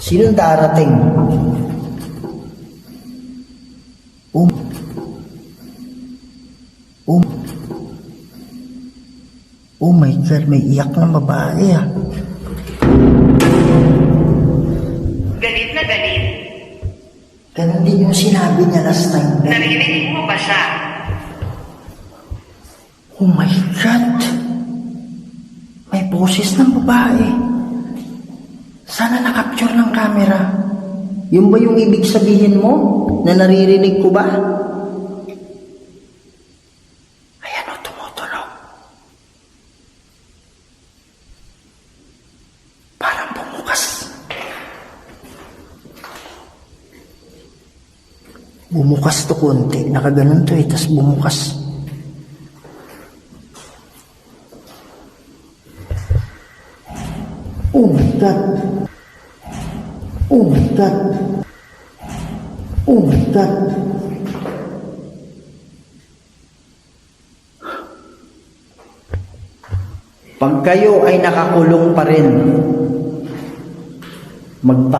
Sinong darating? Oh. Oh my God, may iyak na babae ah. Galit na galit. Ganun din yung sinabi niya last time. Naririnig mo ba siya? Oh my God! May boses ng babae. Sana nakapture ng camera. Yun ba yung ibig sabihin mo? Na naririnig ko ba? Ayan o, tumutunog. Parang bumukas. Bumukas to konti. Nakaganon to eh, tas bumukas. Oh my God! Oh my God! Oh my God! Pag kayo ay nakakulong pa rin,